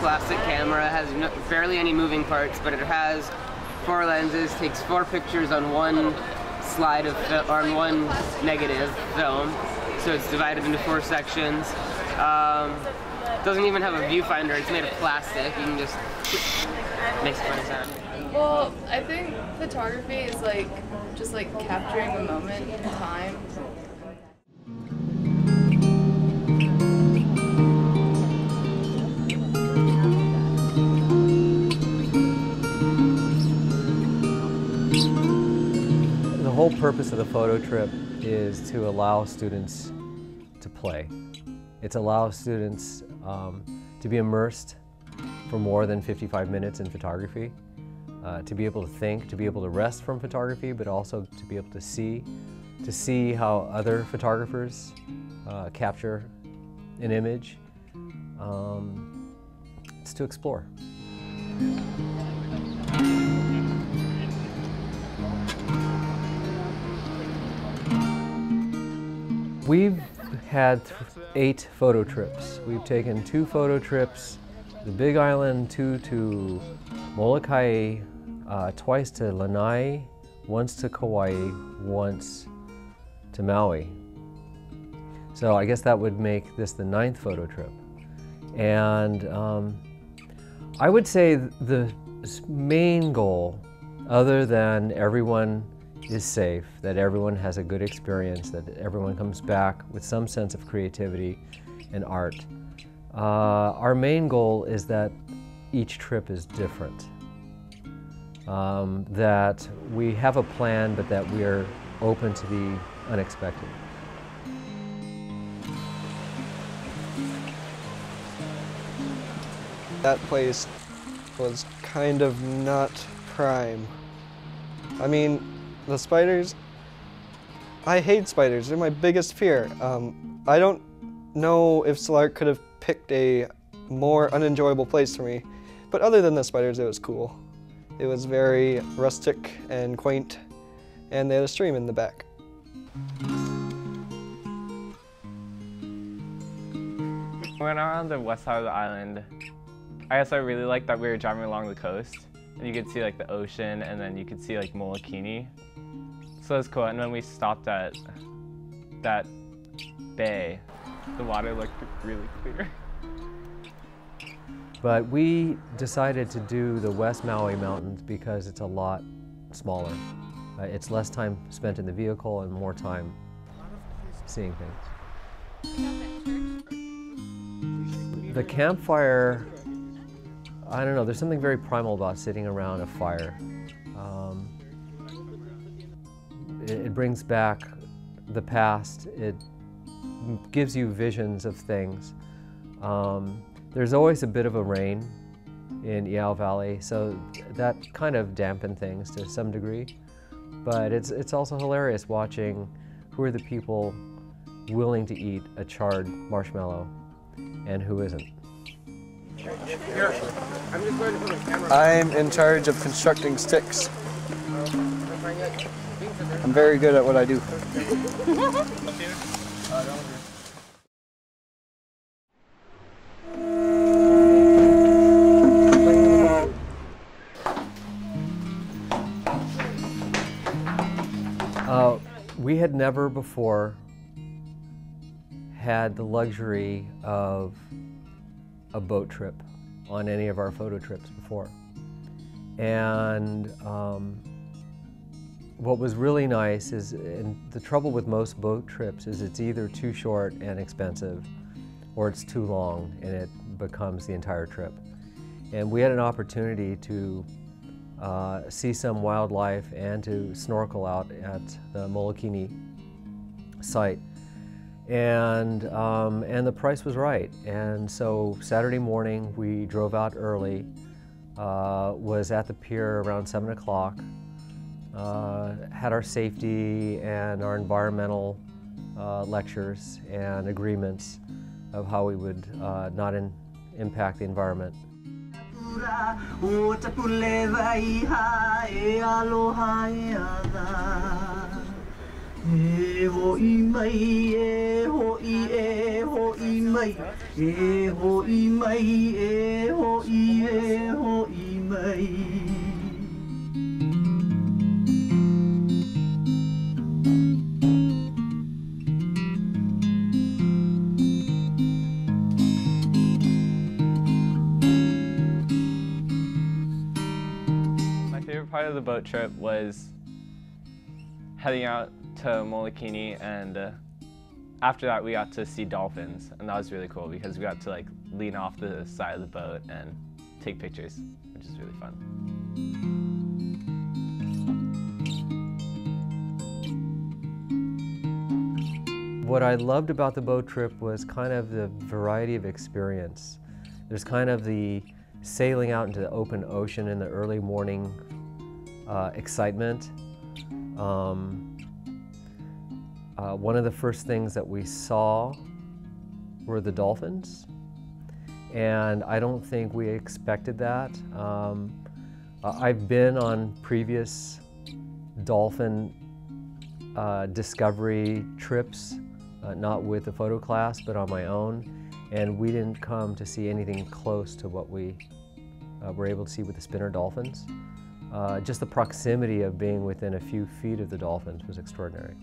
Plastic camera, has barely any moving parts, but it has 4 lenses, takes 4 pictures on one slide of on one negative film, so it's divided into 4 sections. Doesn't even have a viewfinder, it's made of plastic. You can just makes a funny sound. Well, I think photography is just capturing a moment in time. The whole purpose of the photo trip is to allow students to play. It allows students to be immersed for more than 55 minutes in photography, to be able to think, to be able to rest from photography, but also to be able to see how other photographers capture an image. It's to explore. We've had 8 photo trips. We've taken 2 photo trips, the Big Island, 2 to Molokai, twice to Lanai, once to Kauai, once to Maui. So I guess that would make this the 9th photo trip. And I would say the main goal, other than everyone is safe, that everyone has a good experience, that everyone comes back with some sense of creativity and art. Our main goal is that each trip is different. That we have a plan, but that we are open to the unexpected. That place was kind of not prime. I mean, the spiders, I hate spiders. They're my biggest fear. I don't know if Solar could have picked a more unenjoyable place for me, but other than the spiders, it was cool. It was very rustic and quaint, and they had a stream in the back. When I was on the west side of the island, I guess I really liked that we were driving along the coast, and you could see the ocean, and then you could see Molokini. So it was cool. And when we stopped at that bay, the water looked really clear. But we decided to do the West Maui Mountains because it's a lot smaller. It's less time spent in the vehicle and more time seeing things. The campfire, I don't know, there's something very primal about sitting around a fire. It brings back the past. It gives you visions of things. There's always a bit of a rain in Iao Valley, so that kind of dampened things to some degree. But it's also hilarious watching who are the people willing to eat a charred marshmallow and who isn't. I'm in charge of constructing sticks. I'm very good at what I do. had never before had the luxury of a boat trip on any of our photo trips before. And what was really nice is, and the trouble with most boat trips is it's either too short and expensive, or it's too long and it becomes the entire trip. And we had an opportunity to see some wildlife and to snorkel out at the Molokini site. And the price was right. And so Saturday morning we drove out early, was at the pier around 7 o'clock, had our safety and our environmental lectures and agreements of how we would not impact the environment. My favorite part of the boat trip was heading out to Molokini, and after that we got to see dolphins, and that was really cool because we got to like lean off the side of the boat and take pictures, which is really fun. What I loved about the boat trip was kind of the variety of experience. There's kind of the sailing out into the open ocean in the early morning excitement. One of the first things that we saw were the dolphins, and I don't think we expected that. I've been on previous dolphin discovery trips, not with the photo class, but on my own, and we didn't come to see anything close to what we were able to see with the spinner dolphins. Just the proximity of being within a few feet of the dolphins was extraordinary.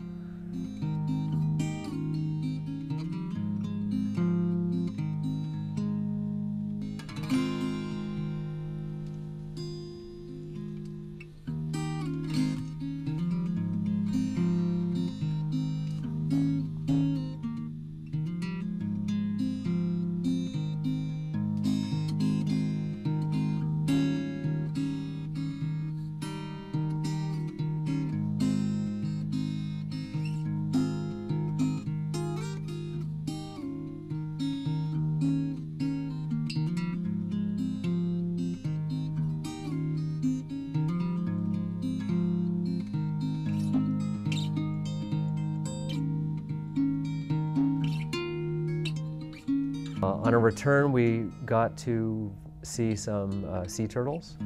On a return, we got to see some sea turtles.